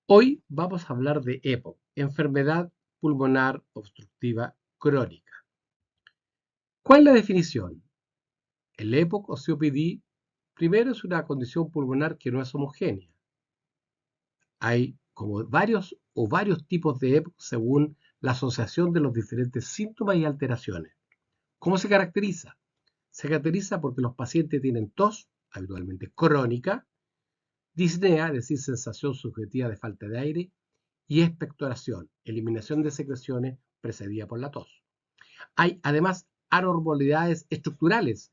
Hoy vamos a hablar de EPOC, enfermedad pulmonar obstructiva crónica. ¿Cuál es la definición? El EPOC o COPD primero es una condición pulmonar que no es homogénea. Hay como varios tipos de EPOC según la asociación de los diferentes síntomas y alteraciones. ¿Cómo se caracteriza? Se caracteriza porque los pacientes tienen tos, habitualmente crónica, disnea, es decir, sensación subjetiva de falta de aire, y expectoración, eliminación de secreciones precedida por la tos. Hay además anormalidades estructurales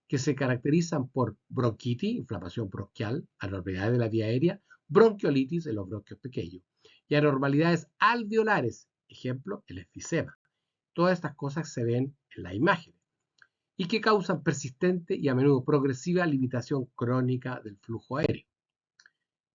que se caracterizan por bronquitis, inflamación bronquial, anormalidades de la vía aérea, bronquiolitis en los bronquios pequeños y anormalidades alveolares, ejemplo, el enfisema. Todas estas cosas se ven en la imagen y que causan persistente y a menudo progresiva limitación crónica del flujo aéreo.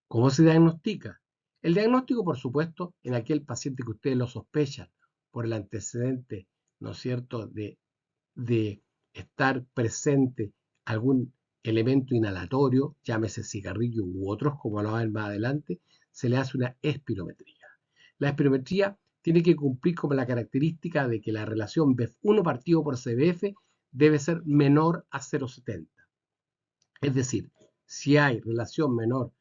¿Cómo se diagnostica? El diagnóstico, por supuesto, en aquel paciente que ustedes lo sospechan por el antecedente, ¿no es cierto?, de estar presente algún elemento inhalatorio, llámese cigarrillo u otros, como lo van más adelante, se le hace una espirometría. La espirometría tiene que cumplir con la característica de que la relación BEF1 partido por CBF debe ser menor a 0,70. Es decir, si hay relación menor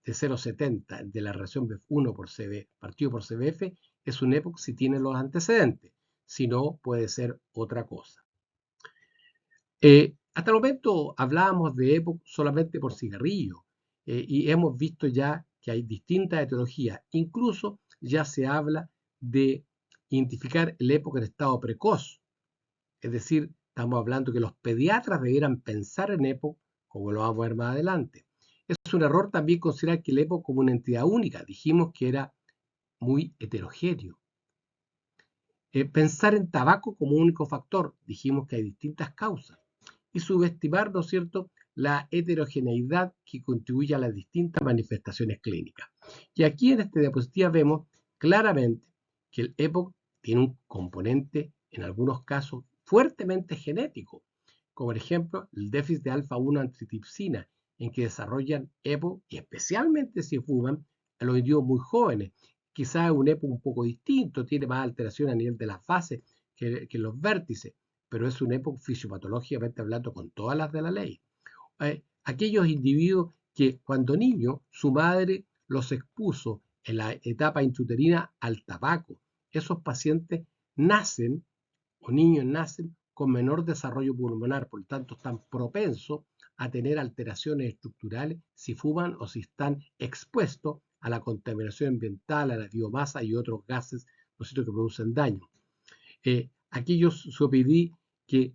de 0,70 de la relación BEF1 por CB partido por CBF, es un EPOC si tiene los antecedentes. Si no, puede ser otra cosa. Hasta el momento hablábamos de EPOC solamente por cigarrillo y hemos visto ya que hay distintas etiologías. Incluso ya se habla de identificar el EPOC en estado precoz. Es decir, estamos hablando que los pediatras debieran pensar en EPOC, como lo vamos a ver más adelante. Es un error también considerar que el EPOC como una entidad única. Dijimos que era muy heterogéneo. Pensar en tabaco como único factor. Dijimos que hay distintas causas. Y subestimar, ¿no es cierto?, la heterogeneidad que contribuye a las distintas manifestaciones clínicas. Y aquí en esta diapositiva vemos claramente que el EPOC tiene un componente, en algunos casos, fuertemente genético, como por ejemplo el déficit de alfa-1 antitripsina, en que desarrollan EPOC, y especialmente si fuman, a los individuos muy jóvenes. Quizás es un EPOC un poco distinto, tiene más alteración a nivel de las fases que los vértices, pero es un EPOC fisiopatológicamente hablando con todas las de la ley. Aquellos individuos que cuando niños su madre los expuso en la etapa intrauterina al tabaco, esos pacientes nacen o niños nacen con menor desarrollo pulmonar, por lo tanto están propensos a tener alteraciones estructurales si fuman o si están expuestos a la contaminación ambiental, a la biomasa y otros gases, ¿no es cierto?, que producen daño. Aquellos COPD que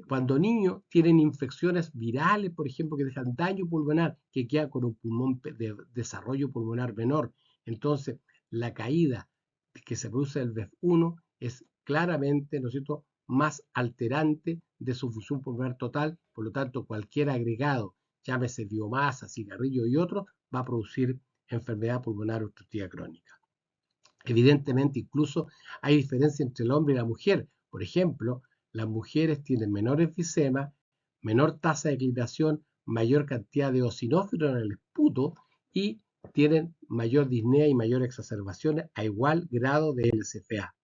cuando niños tienen infecciones virales, por ejemplo, que dejan daño pulmonar, que queda con un pulmón de desarrollo pulmonar menor. Entonces, la caída que se produce del BEF1 es claramente, ¿no es cierto?, más alterante de su función pulmonar total. Por lo tanto, cualquier agregado, llámese biomasa, cigarrillo y otros, va a producir enfermedad pulmonar obstructiva crónica. Evidentemente, incluso hay diferencia entre el hombre y la mujer. Por ejemplo, las mujeres tienen menor enfisema, menor tasa de declinación, mayor cantidad de eosinófilos en el esputo y tienen mayor disnea y mayor exacerbaciones a igual grado de LCFA.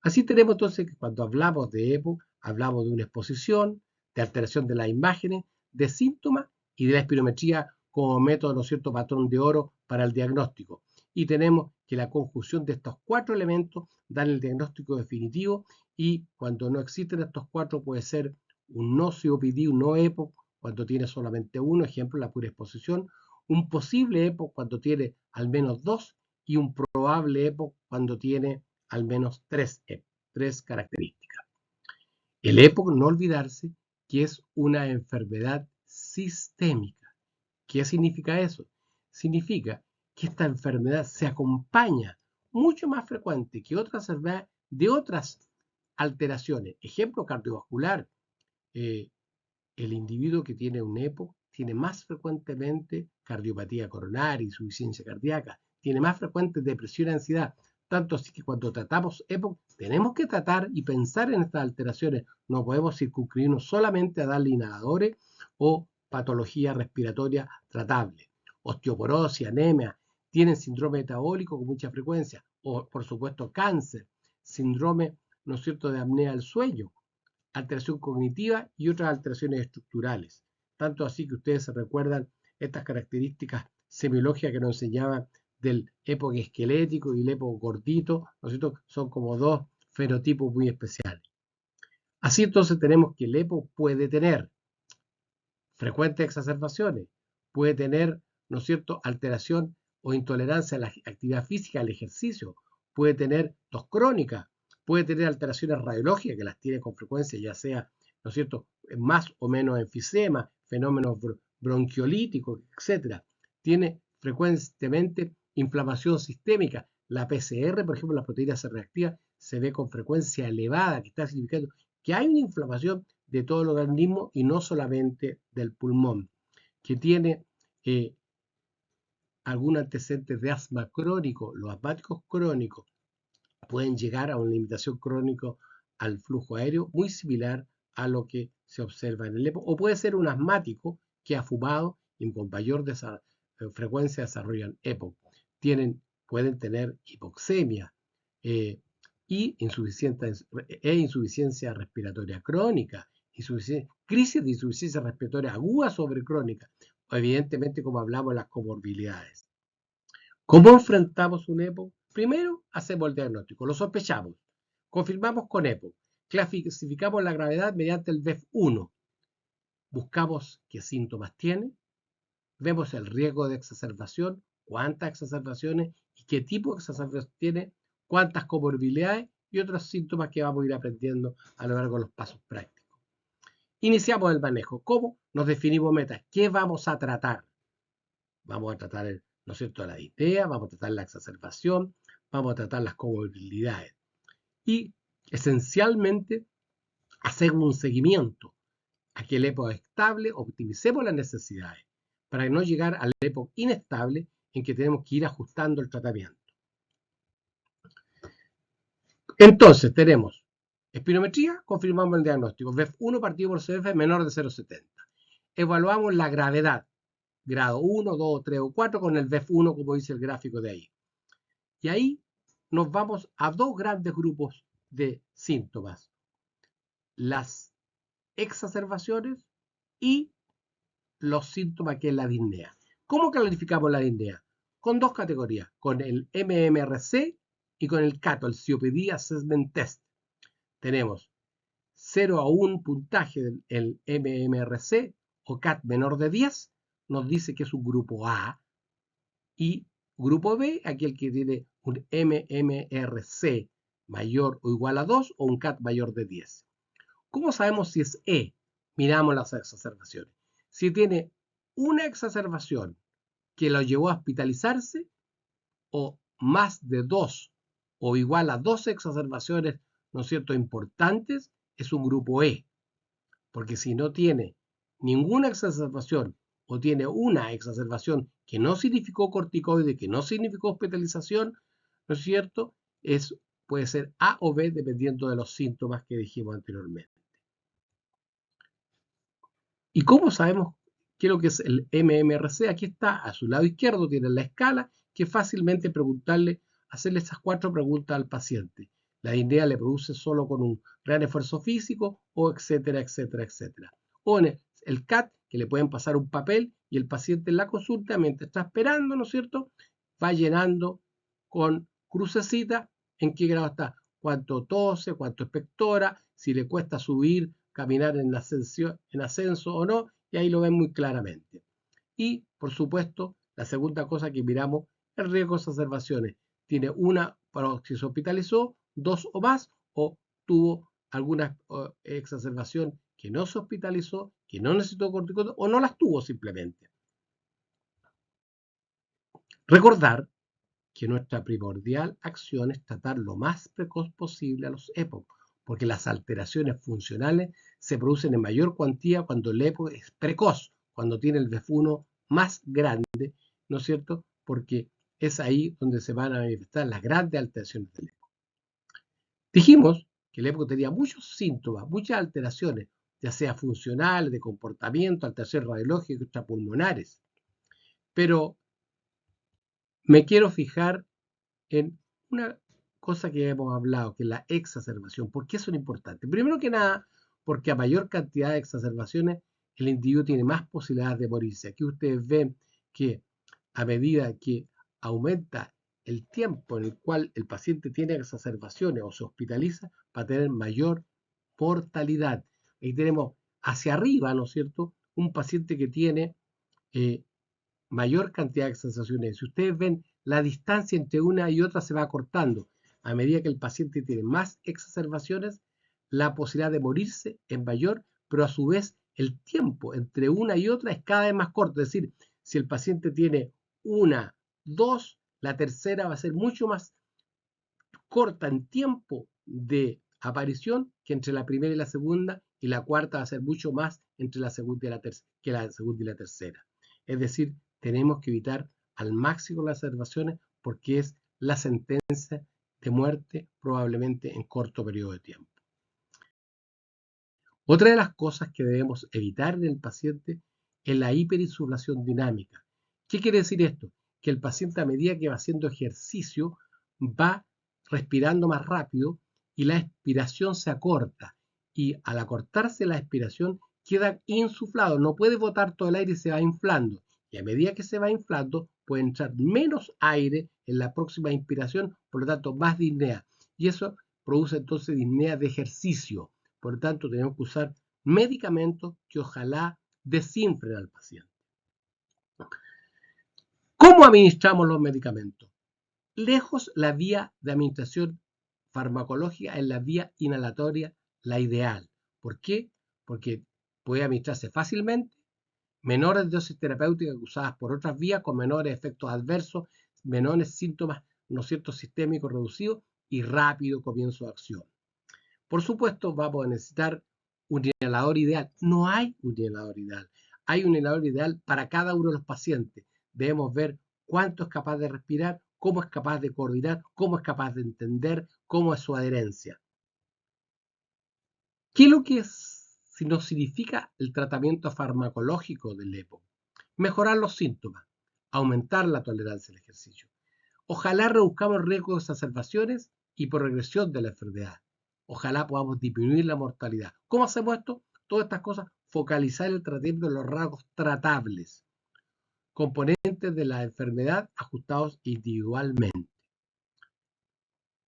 Así tenemos entonces que cuando hablamos de EPOC, hablamos de una exposición, de alteración de las imágenes, de síntomas y de la espirometría como método, ¿no es cierto?, patrón de oro para el diagnóstico. Y tenemos que la conjunción de estos cuatro elementos dan el diagnóstico definitivo y cuando no existen estos cuatro puede ser un no COPD, un no EPOC cuando tiene solamente uno, ejemplo, la pura exposición, un posible EPOC cuando tiene al menos dos y un probable EPOC cuando tiene al menos tres características. El EPOC, no olvidarse que es una enfermedad sistémica. ¿Qué significa eso? Significa que esta enfermedad se acompaña mucho más frecuente que otras enfermedades de otras alteraciones. Ejemplo cardiovascular, eh, el individuo que tiene un EPOC tiene más frecuentemente cardiopatía coronaria, insuficiencia cardíaca, tiene más frecuente depresión y ansiedad. Tanto así que cuando tratamos EPOC tenemos que tratar y pensar en estas alteraciones. No podemos circunscribirnos solamente a darle inhaladores o patología respiratoria tratable. Osteoporosis, anemia, tienen síndrome metabólico con mucha frecuencia, o por supuesto cáncer, síndrome, ¿no es cierto?, de apnea del sueño, alteración cognitiva y otras alteraciones estructurales. Tanto así que ustedes se recuerdan estas características semiológicas que nos enseñaban del EPOC esquelético y el EPOC gordito, ¿no es cierto? Son como dos fenotipos muy especiales. Así entonces tenemos que el EPOC puede tener frecuentes exacerbaciones, puede tener, ¿no es cierto?, alteración o intolerancia a la actividad física, al ejercicio, puede tener tos crónica, puede tener alteraciones radiológicas que las tiene con frecuencia, ya sea, ¿no es cierto?, más o menos enfisema, fenómenos bronquiolíticos, etc. Tiene frecuentemente inflamación sistémica. La PCR, por ejemplo, la proteína C reactiva, se ve con frecuencia elevada, que está significando que hay una inflamación de todo el organismo y no solamente del pulmón, que tiene algún antecedente de asma crónico. Los asmáticos crónicos pueden llegar a una limitación crónica al flujo aéreo muy similar a lo que se observa en el EPOC, o puede ser un asmático que ha fumado y con mayor frecuencia desarrollan EPOC. Pueden tener hipoxemia y insuficiencia respiratoria crónica, crisis de insuficiencia respiratoria aguda sobre crónica, evidentemente como hablamos las comorbilidades. ¿Cómo enfrentamos un EPOC? Primero, hacemos el diagnóstico, lo sospechamos, confirmamos con EPOC, clasificamos la gravedad mediante el VEF1, buscamos qué síntomas tiene, vemos el riesgo de exacerbación, cuántas exacerbaciones y qué tipo de exacerbación tiene, cuántas comorbilidades y otros síntomas que vamos a ir aprendiendo a lo largo de los pasos prácticos. Iniciamos el manejo. ¿Cómo? Nos definimos metas. ¿Qué vamos a tratar? Vamos a tratar, ¿no es cierto?, la disnea, vamos a tratar la exacerbación, vamos a tratar las comorbilidades. Y esencialmente hacemos un seguimiento a que el EPOC es estable, optimicemos las necesidades para no llegar al EPOC inestable en que tenemos que ir ajustando el tratamiento. Entonces tenemos espirometría, confirmamos el diagnóstico, VEF1 partido por CF menor de 0,70. Evaluamos la gravedad, grado 1, 2, 3 o 4 con el VEF1 como dice el gráfico de ahí. Y ahí nos vamos a dos grandes grupos de síntomas. Las exacerbaciones y los síntomas que es la disnea. ¿Cómo clasificamos la disnea? Con dos categorías, con el MMRC y con el CATO, el COPD Assessment Test. Tenemos 0 a 1 puntaje del MMRC o CAT menor de 10, nos dice que es un grupo A, y grupo B, aquel que tiene un MMRC mayor o igual a 2 o un CAT mayor de 10. ¿Cómo sabemos si es E? Miramos las exacerbaciones. Si tiene una exacerbación que lo llevó a hospitalizarse, o más de 2 o igual a 2 exacerbaciones, ¿no es cierto?, importantes, es un grupo E. Porque si no tiene ninguna exacerbación o tiene una exacerbación que no significó corticoide, que no significó hospitalización, ¿no es cierto?, puede ser A o B dependiendo de los síntomas que dijimos anteriormente. ¿Y cómo sabemos qué es lo que es el MMRC? Aquí está, a su lado izquierdo tienen la escala, que es fácilmente hacerle esas 4 preguntas al paciente. La disnea le produce solo con un gran esfuerzo físico, o etcétera, etcétera, etcétera. O en el CAT, que le pueden pasar un papel y el paciente en la consulta, mientras está esperando, ¿no es cierto?, va llenando con crucecita en qué grado está, cuánto tose, cuánto expectora, si le cuesta subir, caminar en ascenso o no, y ahí lo ven muy claramente. Y, por supuesto, la segunda cosa que miramos, el riesgo de exacerbaciones. Tiene una, si se hospitalizó, 2 o más, o tuvo alguna exacerbación que no se hospitalizó, que no necesitó corticoides, o no las tuvo simplemente. Recordar que nuestra primordial acción es tratar lo más precoz posible a los EPOC, porque las alteraciones funcionales se producen en mayor cuantía cuando el EPOC es precoz, cuando tiene el VEF1 más grande, ¿no es cierto?, porque es ahí donde se van a manifestar las grandes alteraciones del EPOC. Dijimos que el EPOC tenía muchos síntomas, muchas alteraciones, ya sea funcionales, de comportamiento, alteraciones radiológicas, extrapulmonares, pero me quiero fijar en una cosa que hemos hablado, que es la exacerbación. ¿Por qué son importantes? Primero que nada, porque a mayor cantidad de exacerbaciones, el individuo tiene más posibilidades de morirse. Aquí ustedes ven que a medida que aumenta el tiempo en el cual el paciente tiene exacerbaciones o se hospitaliza, va a tener mayor mortalidad. Ahí tenemos hacia arriba, ¿no es cierto?, un paciente que tiene mayor cantidad de exacerbaciones. Si ustedes ven, la distancia entre una y otra se va acortando. A medida que el paciente tiene más exacerbaciones, la posibilidad de morirse es mayor, pero a su vez el tiempo entre una y otra es cada vez más corto. Es decir, si el paciente tiene una, dos, la tercera va a ser mucho más corta en tiempo de aparición que entre la primera y la cuarta va a ser mucho más entre la segunda y la tercera que la segunda y la tercera. Es decir, tenemos que evitar al máximo las observaciones porque es la sentencia de muerte probablemente en corto periodo de tiempo. Otra de las cosas que debemos evitar en el paciente es la hiperinsulación dinámica. ¿Qué quiere decir esto? Que el paciente a medida que va haciendo ejercicio va respirando más rápido y la expiración se acorta. Y al acortarse la expiración queda insuflado, no puede botar todo el aire y se va inflando. Y a medida que se va inflando puede entrar menos aire en la próxima inspiración, por lo tanto más disnea. Y eso produce entonces disnea de ejercicio. Por lo tanto, tenemos que usar medicamentos que ojalá desinflen al paciente. ¿Cómo administramos los medicamentos? Lejos la vía de administración farmacológica es la vía inhalatoria la ideal. ¿Por qué? Porque puede administrarse fácilmente, menores dosis terapéuticas usadas por otras vías con menores efectos adversos, menores síntomas, ¿no es cierto?, sistémicos reducidos y rápido comienzo de acción. Por supuesto, vamos a necesitar un inhalador ideal. No hay un inhalador ideal. Hay un inhalador ideal para cada uno de los pacientes. Debemos ver cuánto es capaz de respirar, cómo es capaz de coordinar, cómo es capaz de entender, cómo es su adherencia. ¿Qué es lo que nos significa el tratamiento farmacológico del EPO? Mejorar los síntomas, aumentar la tolerancia al ejercicio. Ojalá reduzcamos el riesgo de exacerbaciones y por regresión de la enfermedad. Ojalá podamos disminuir la mortalidad. ¿Cómo hacemos esto? Todas estas cosas, focalizar el tratamiento de los rasgos tratables, componentes de la enfermedad ajustados individualmente.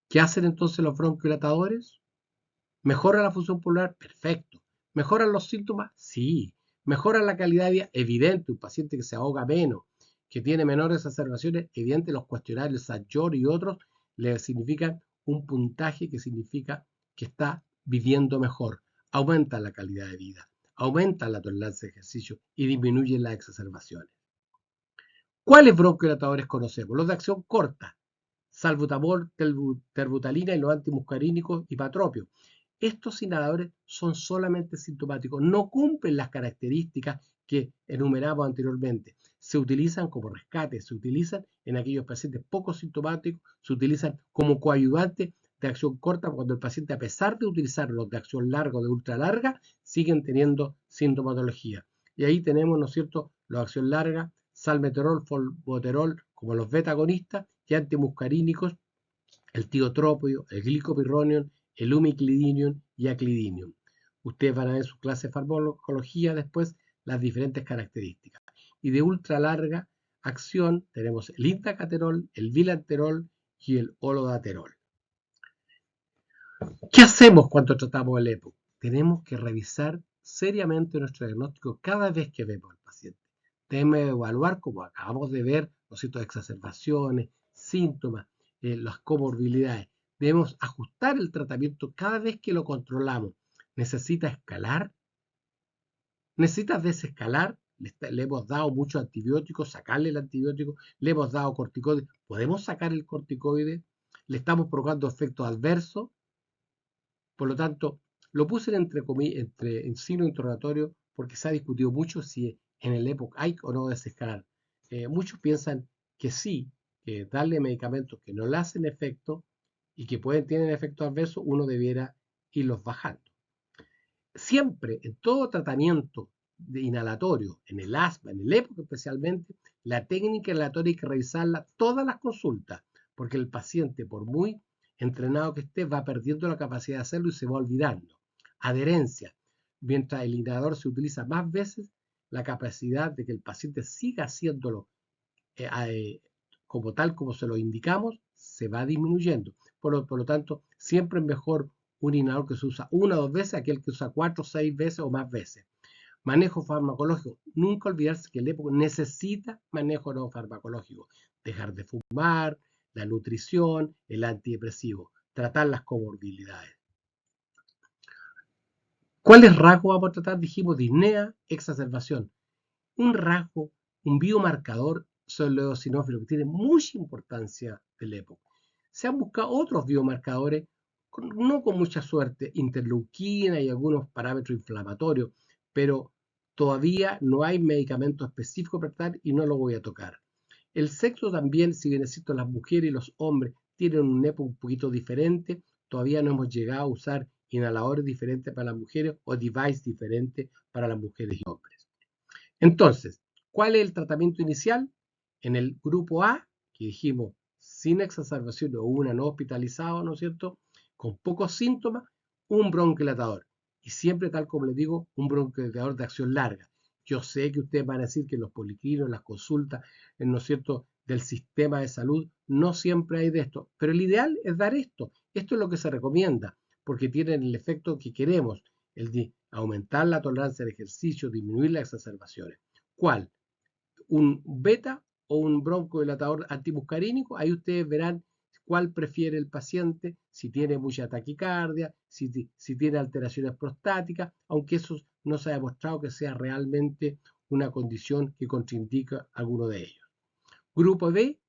¿Qué hacen entonces los bronquiodilatadores? ¿Mejoran la función pulmonar? Perfecto. ¿Mejoran los síntomas? Sí. ¿Mejoran la calidad de vida? Evidente. Un paciente que se ahoga menos, que tiene menores exacerbaciones, evidente. Los cuestionarios SAT-YOR y otros le significan un puntaje que significa que está viviendo mejor. Aumenta la calidad de vida, aumenta la tolerancia de ejercicio y disminuye las exacerbaciones. ¿Cuáles bronquiodilatadores conocemos? Los de acción corta, salbutamol, terbutalina y los antimuscarínicos y patropios. Estos inhaladores son solamente sintomáticos, no cumplen las características que enumeramos anteriormente. Se utilizan como rescate, se utilizan en aquellos pacientes poco sintomáticos, se utilizan como coayudantes de acción corta cuando el paciente, a pesar de utilizar los de acción larga o de ultra larga, siguen teniendo sintomatología. Y ahí tenemos, ¿no es cierto?, los de acción larga, salmeterol, formoterol, como los beta-agonistas, y antimuscarínicos, el tiotropio, el glicopirronium, el umiclidinium y aclidinium. Ustedes van a ver en su clase de farmacología después las diferentes características. Y de ultra larga acción tenemos el indacaterol, el bilanterol y el olodaterol. ¿Qué hacemos cuando tratamos el EPO? Tenemos que revisar seriamente nuestro diagnóstico cada vez que vemos al paciente. Debemos evaluar, como acabamos de ver, los síntomas de exacerbaciones, síntomas, las comorbilidades. Debemos ajustar el tratamiento cada vez que lo controlamos. ¿Necesita escalar? ¿Necesita desescalar? Le hemos dado muchos antibióticos, sacarle el antibiótico, le hemos dado corticoides. ¿Podemos sacar el corticoide? ¿Le estamos provocando efectos adversos? Por lo tanto, lo puse en signo interrogatorio porque se ha discutido mucho si en el EPOC hay o no desescalar. Muchos piensan que sí, que darle medicamentos que no le hacen efecto y que tienen efectos adversos, uno debiera irlos bajando. Siempre, en todo tratamiento de inhalatorio, en el asma, en el EPOC especialmente, la técnica inhalatoria hay que revisarla todas las consultas, porque el paciente, por muy entrenado que esté, va perdiendo la capacidad de hacerlo y se va olvidando. Adherencia. Mientras el inhalador se utiliza más veces, la capacidad de que el paciente siga haciéndolo como tal como se lo indicamos, se va disminuyendo. Por lo tanto, siempre es mejor un inhalador que se usa 1 o 2 veces a aquel que usa 4 o 6 veces o más veces. Manejo farmacológico. Nunca olvidarse que el EPOC necesita manejo no farmacológico. Dejar de fumar, la nutrición, el antidepresivo. Tratar las comorbilidades. ¿Cuáles rasgos vamos a tratar? Dijimos disnea, exacerbación. Un rasgo, un biomarcador son los eosinófilos, que tiene mucha importancia del EPOC. Se han buscado otros biomarcadores, no con mucha suerte, interleuquina y algunos parámetros inflamatorios, pero todavía no hay medicamento específico para tratar y no lo voy a tocar. El sexo también, si bien es cierto, las mujeres y los hombres tienen un EPOC un poquito diferente, todavía no hemos llegado a usar inhaladores diferentes para las mujeres o devices diferentes para las mujeres y hombres. Entonces, ¿cuál es el tratamiento inicial? En el grupo A, que dijimos sin exacerbación o una no hospitalizado, ¿no es cierto? Con pocos síntomas, un bronquidilatador. Y siempre, tal como les digo, un bronquidilatador de acción larga. Yo sé que ustedes van a decir que en los policlínicos, en las consultas, ¿no es cierto?, del sistema de salud, no siempre hay de esto. Pero el ideal es dar esto. Esto es lo que se recomienda, porque tienen el efecto que queremos, el de aumentar la tolerancia al ejercicio, disminuir las exacerbaciones. ¿Cuál? ¿Un beta o un broncodilatador antimuscarínico? Ahí ustedes verán cuál prefiere el paciente, si tiene mucha taquicardia, si tiene alteraciones prostáticas, aunque eso no se ha demostrado que sea realmente una condición que contraindica alguno de ellos. Grupo B,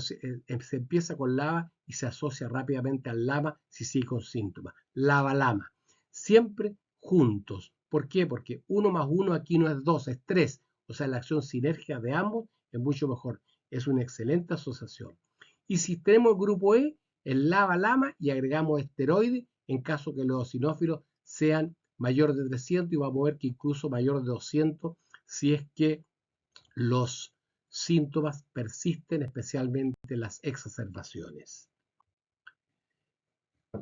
se empieza con LABA y se asocia rápidamente al LAMA si sigue con síntomas. LABA-LAMA. Siempre juntos. ¿Por qué? Porque 1 más 1 aquí no es 2, es 3. O sea, la acción sinérgica de ambos es mucho mejor. Es una excelente asociación. Y si tenemos el grupo E, el LABA-LAMA y agregamos esteroides en caso que los eosinófilos sean mayor de 300 y vamos a ver que incluso mayor de 200 si es que los síntomas persisten, especialmente las exacerbaciones.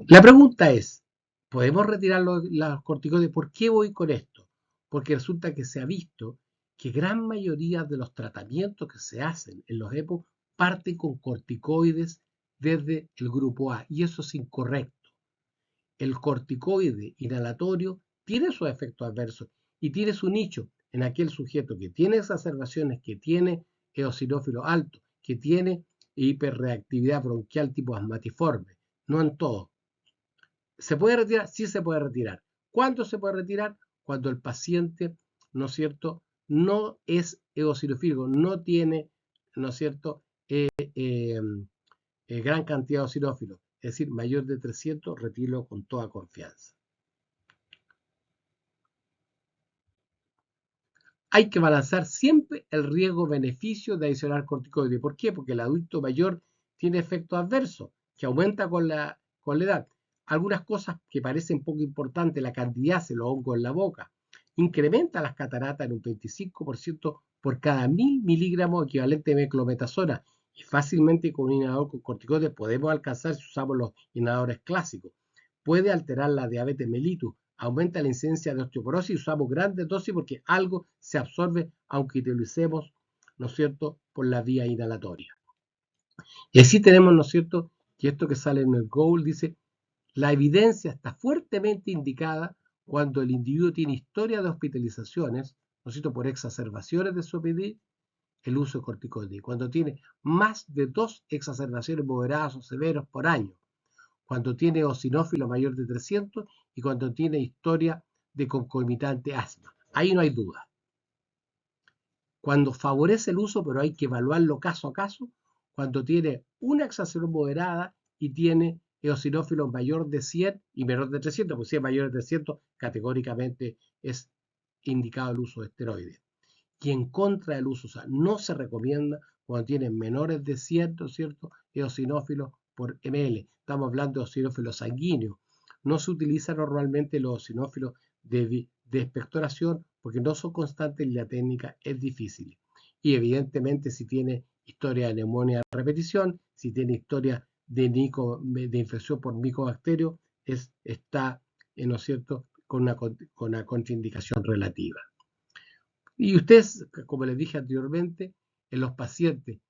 La pregunta es, ¿podemos retirar los corticoides? ¿Por qué voy con esto? Porque resulta que se ha visto que gran mayoría de los tratamientos que se hacen en los EPOC parten con corticoides desde el grupo A, y eso es incorrecto. El corticoide inhalatorio tiene sus efectos adversos y tiene su nicho en aquel sujeto que tiene exacerbaciones, que tiene eosinófilo alto, que tiene hiperreactividad bronquial tipo asmatiforme, no en todo. ¿Se puede retirar? Sí se puede retirar. ¿Cuándo se puede retirar? Cuando el paciente, ¿no es cierto?, no es eosinofílico, no tiene, ¿no es cierto?, gran cantidad de eosinófilos, es decir, mayor de 300, retíralo con toda confianza. Hay que balancear siempre el riesgo-beneficio de adicionar corticoides. ¿Por qué? Porque el adulto mayor tiene efectos adversos que aumenta con la edad. Algunas cosas que parecen poco importantes, la candidiasis, los hongos en la boca, incrementa las cataratas en un 25% por cada 1000 miligramos equivalente de meclometasona. Y fácilmente con un inhalador con corticoides podemos alcanzar si usamos los inhaladores clásicos. Puede alterar la diabetes mellitus, aumenta la incidencia de osteoporosis y usamos grandes dosis porque algo se absorbe aunque utilicemos, ¿no es cierto?, por la vía inhalatoria. Y así tenemos, ¿no es cierto?, que esto que sale en el GOAL dice, la evidencia está fuertemente indicada cuando el individuo tiene historia de hospitalizaciones, ¿no es cierto?, por exacerbaciones de COPD, el uso de corticoides. Cuando tiene más de 2 exacerbaciones moderadas o severas por año, cuando tiene eosinófilo mayor de 300 y cuando tiene historia de concomitante asma. Ahí no hay duda. Cuando favorece el uso, pero hay que evaluarlo caso a caso, cuando tiene una exacerbación moderada y tiene eosinófilo mayor de 100 y menor de 300, pues si es mayor de 300, categóricamente es indicado el uso de esteroides. Y en contra del uso, o sea, no se recomienda cuando tienen menores de 100, ¿cierto?, eosinófilos por ml. Estamos hablando de eosinófilos sanguíneos. No se utilizan normalmente los eosinófilos de expectoración porque no son constantes y la técnica es difícil. Y evidentemente si tiene historia de neumonía a repetición, si tiene historia de infección por micobacterio, está, ¿no es cierto?, con una contraindicación relativa. Y ustedes, como les dije anteriormente, en los pacientes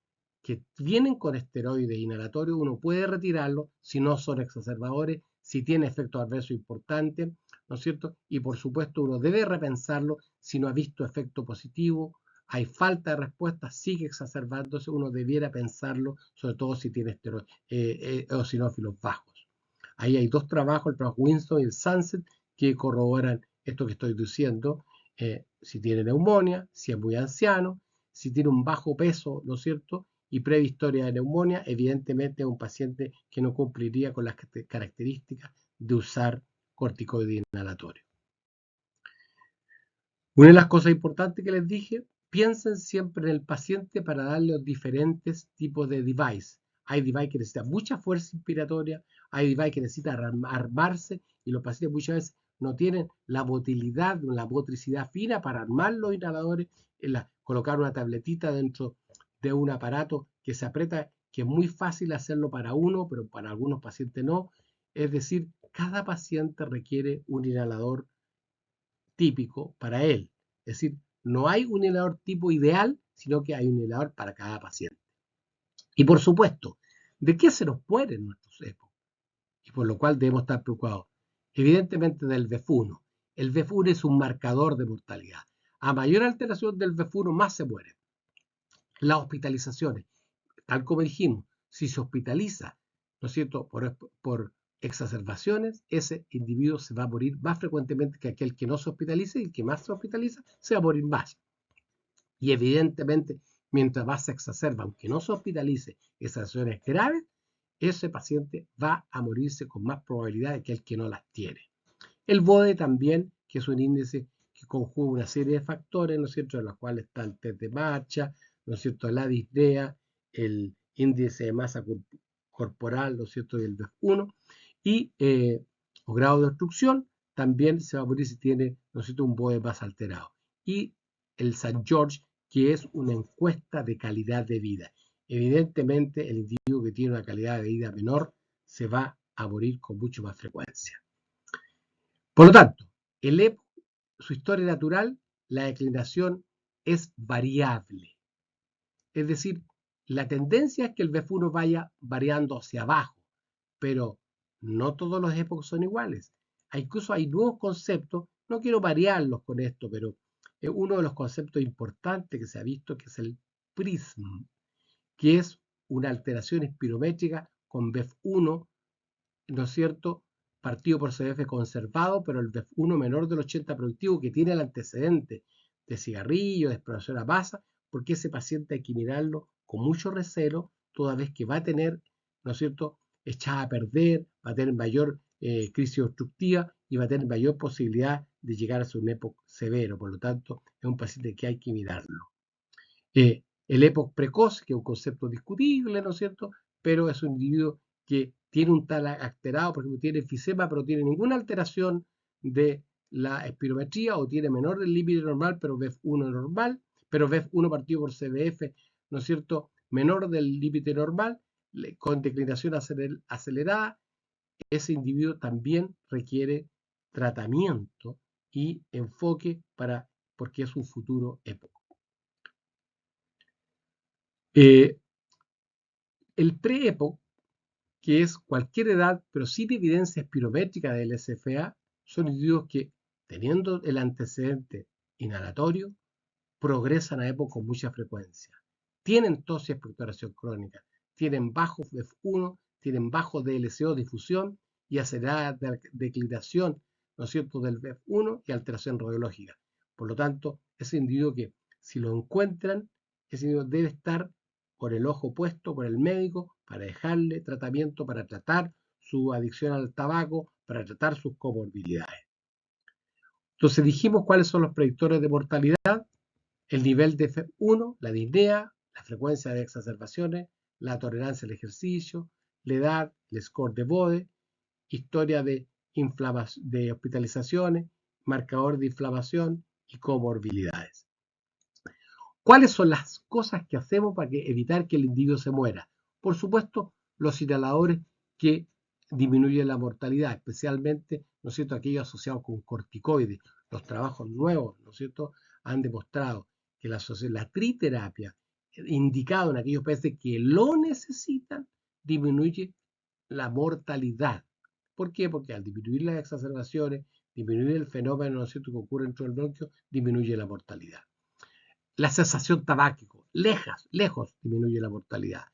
que vienen con esteroides inhalatorios, uno puede retirarlo si no son exacerbadores, si tiene efectos adversos importantes, ¿no es cierto? Y por supuesto uno debe repensarlo si no ha visto efecto positivo, hay falta de respuesta, sigue exacerbándose, uno debiera pensarlo, sobre todo si tiene esteroides eosinófilos bajos. Ahí hay dos trabajos, el trabajo Winston y el Sunset, que corroboran esto que estoy diciendo. Si tiene neumonía, si es muy anciano, si tiene un bajo peso, ¿no es cierto?, y previa historia de neumonía, evidentemente es un paciente que no cumpliría con las características de usar corticoides inhalatorios. Una de las cosas importantes que les dije, piensen siempre en el paciente para darle los diferentes tipos de device. Hay device que necesita mucha fuerza inspiratoria, hay device que necesita armarse y los pacientes muchas veces no tienen la motilidad, la motricidad fina para armar los inhaladores, colocar una tabletita dentro de un aparato que se aprieta, que es muy fácil hacerlo para uno, pero para algunos pacientes no. Es decir, cada paciente requiere un inhalador típico para él. Es decir, no hay un inhalador tipo ideal, sino que hay un inhalador para cada paciente. Y por supuesto, ¿de qué se nos mueren nuestros EPO? Y por lo cual debemos estar preocupados. Evidentemente del VEF1. El VEF1 es un marcador de mortalidad. A mayor alteración del VEF1, más se mueren. Las hospitalizaciones, tal como dijimos, si se hospitaliza, ¿no es cierto?, por exacerbaciones, ese individuo se va a morir más frecuentemente que aquel que no se hospitaliza, y el que más se hospitaliza se va a morir más. Y evidentemente, mientras más se exacerba, aunque no se hospitalice, exacerbaciones graves, ese paciente va a morirse con más probabilidad que el que no las tiene. El BODE también, que es un índice que conjuga una serie de factores, ¿no es cierto?, en los cuales está el test de marcha, ¿no es cierto?, la disnea, el índice de masa corporal, ¿no es cierto?, y el BEF1, y o grado de obstrucción, también se va a morir si tiene, ¿no es cierto?, un BODE más alterado. Y el St. George, que es una encuesta de calidad de vida. Evidentemente, el individuo que tiene una calidad de vida menor se va a morir con mucho más frecuencia. Por lo tanto, el EPO, su historia natural, la declinación es variable. Es decir, la tendencia es que el VEF1 vaya variando hacia abajo, pero no todos los EPOs son iguales. Incluso hay nuevos conceptos, no quiero variarlos con esto, pero uno de los conceptos importantes que se ha visto que es el PRISM, que es una alteración espirométrica con VEF1, ¿no es cierto?, partido por CBF conservado, pero el VEF1 menor del 80 productivo que tiene el antecedente de cigarrillo, de exploración a masa, porque ese paciente hay que mirarlo con mucho recelo, toda vez que va a tener, ¿no es cierto?, echada a perder, va a tener mayor crisis obstructiva y va a tener mayor posibilidad de llegar a su EPOC severo. Por lo tanto, es un paciente que hay que mirarlo. El EPOC precoz, que es un concepto discutible, ¿no es cierto?, pero es un individuo que tiene un tal alterado, por ejemplo, tiene enfisema, pero tiene ninguna alteración de la espirometría, o tiene menor del límite normal, pero VEF1 normal, pero VEF1 partido por CBF, ¿no es cierto?, menor del límite normal, con declinación acelerada, ese individuo también requiere tratamiento y enfoque porque es un futuro EPOC. El pre-EPOC, que es cualquier edad, pero sin evidencia espirométrica del SFA, son individuos que, teniendo el antecedente inhalatorio, progresan a EPOC con mucha frecuencia. Tienen tos y expectoración crónica, tienen bajo VEF1, tienen bajo DLCO difusión y acelerada declinación, ¿no es cierto?, del VEF1 y alteración radiológica. Por lo tanto, ese individuo que, si lo encuentran, ese individuo debe estar con el ojo puesto por el médico para dejarle tratamiento, para tratar su adicción al tabaco, para tratar sus comorbilidades. Entonces dijimos cuáles son los predictores de mortalidad: el nivel de FEV1, la disnea, la frecuencia de exacerbaciones, la tolerancia al ejercicio, la edad, el score de BODE, historia de hospitalizaciones, marcador de inflamación, y comorbilidades. ¿Cuáles son las cosas que hacemos para evitar que el individuo se muera? Por supuesto, los inhaladores que disminuyen la mortalidad, especialmente, ¿no es cierto?, aquellos asociados con corticoides. Los trabajos nuevos, ¿no es cierto?, han demostrado que la triterapia, indicado en aquellos pacientes que lo necesitan, disminuye la mortalidad. ¿Por qué? Porque al disminuir las exacerbaciones, disminuir el fenómeno, ¿no es cierto?, que ocurre dentro del bronquio, disminuye la mortalidad. La cesación tabáquico, lejos disminuye la mortalidad.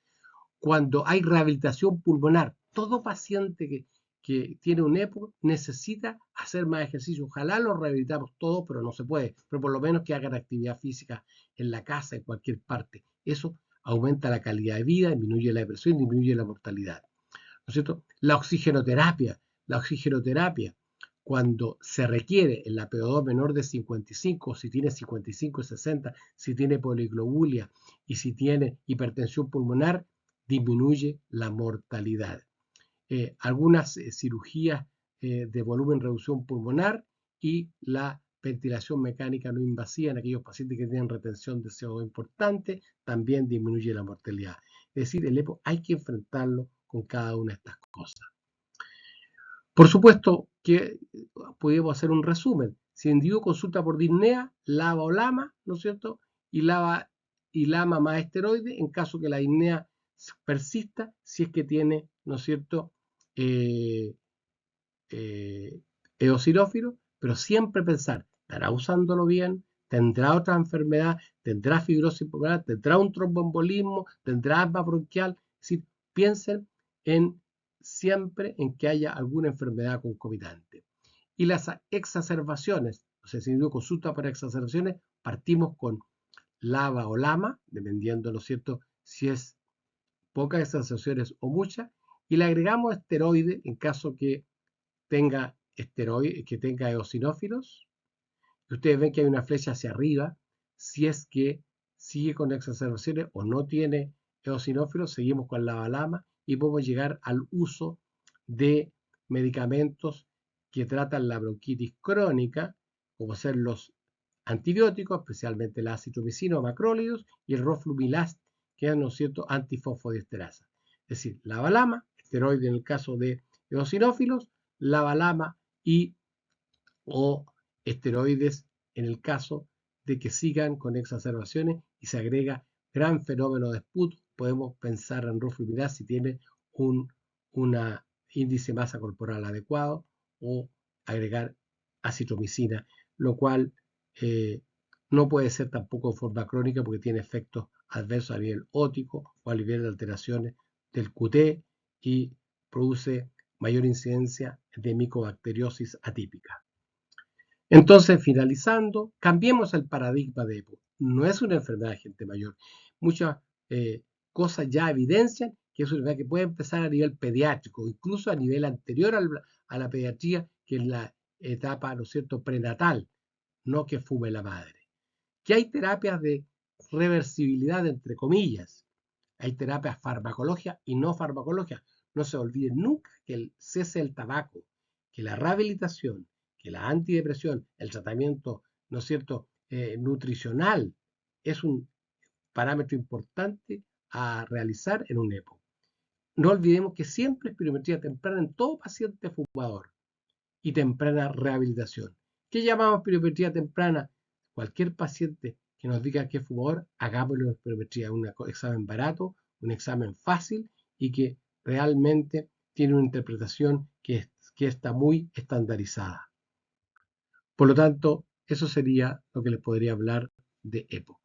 Cuando hay rehabilitación pulmonar, todo paciente que tiene un EPO necesita hacer más ejercicio. Ojalá lo rehabilitamos todo, pero no se puede. Pero por lo menos que hagan actividad física en la casa, en cualquier parte. Eso aumenta la calidad de vida, disminuye la depresión, disminuye la mortalidad. ¿No es cierto? La oxigenoterapia, cuando se requiere en la PO2 menor de 55, si tiene 55 y 60, si tiene poliglobulia y si tiene hipertensión pulmonar, disminuye la mortalidad. Algunas cirugías de volumen reducción pulmonar y la ventilación mecánica no invasiva en aquellos pacientes que tienen retención de CO2 importante, también disminuye la mortalidad. Es decir, el EPO hay que enfrentarlo con cada una de estas cosas. Por supuesto que podemos hacer un resumen. Si el individuo consulta por disnea, LABA o LAMA, ¿no es cierto? Y LAMA más esteroide, en caso que la disnea persista, si es que tiene, ¿no es cierto?, eosinófilo, pero siempre pensar, ¿estará usándolo bien? ¿Tendrá otra enfermedad? ¿Tendrá fibrosis pulmonar? ¿Tendrá un tromboembolismo? ¿Tendrá asma bronquial? Es decir, piensen siempre en que haya alguna enfermedad concomitante. Y las exacerbaciones, o sea, si uno consulta para exacerbaciones, partimos con LABA o LAMA, dependiendo, ¿no es cierto?, si es pocas exacerbaciones o muchas, y le agregamos esteroide en caso que tenga eosinófilos. Y ustedes ven que hay una flecha hacia arriba. Si es que sigue con exacerbaciones o no tiene eosinófilos, seguimos con la LAMA y podemos llegar al uso de medicamentos que tratan la bronquitis crónica, como ser los antibióticos, especialmente la acitromicina o macrólidos, y el roflumilast, que es, ¿no es cierto?, antifosfodiesterasa. Es decir, la LAMA, esteroide en el caso de eosinófilos, la LAMA y o esteroides en el caso de que sigan con exacerbaciones y se agrega gran fenómeno de SPUT. Podemos pensar en roflumilast si tiene un índice de masa corporal adecuado o agregar acitromicina, lo cual no puede ser tampoco de forma crónica porque tiene efectos adversos a nivel óptico o a nivel de alteraciones del QT y produce mayor incidencia de micobacteriosis atípica. Entonces, finalizando, cambiemos el paradigma de EPO. No es una enfermedad de gente mayor. Muchas cosas ya evidencian que es una enfermedad que puede empezar a nivel pediátrico, incluso a nivel anterior a la pediatría, que es la etapa, ¿no es cierto?, prenatal, no que fume la madre. Que hay terapias de reversibilidad, entre comillas. Hay terapias farmacológicas y no farmacológicas. No se olviden nunca que el cese del tabaco, que la rehabilitación, que la antidepresión, el tratamiento, ¿no es cierto?, nutricional, es un parámetro importante a realizar en un EPO. No olvidemos que siempre es spirometría temprana en todo paciente fumador y temprana rehabilitación. ¿Qué llamamos spirometría temprana? Cualquier paciente que nos diga que es fumador, hagámosle una espirometría, un examen barato, un examen fácil y que realmente tiene una interpretación que está muy estandarizada. Por lo tanto, eso sería lo que les podría hablar de EPO.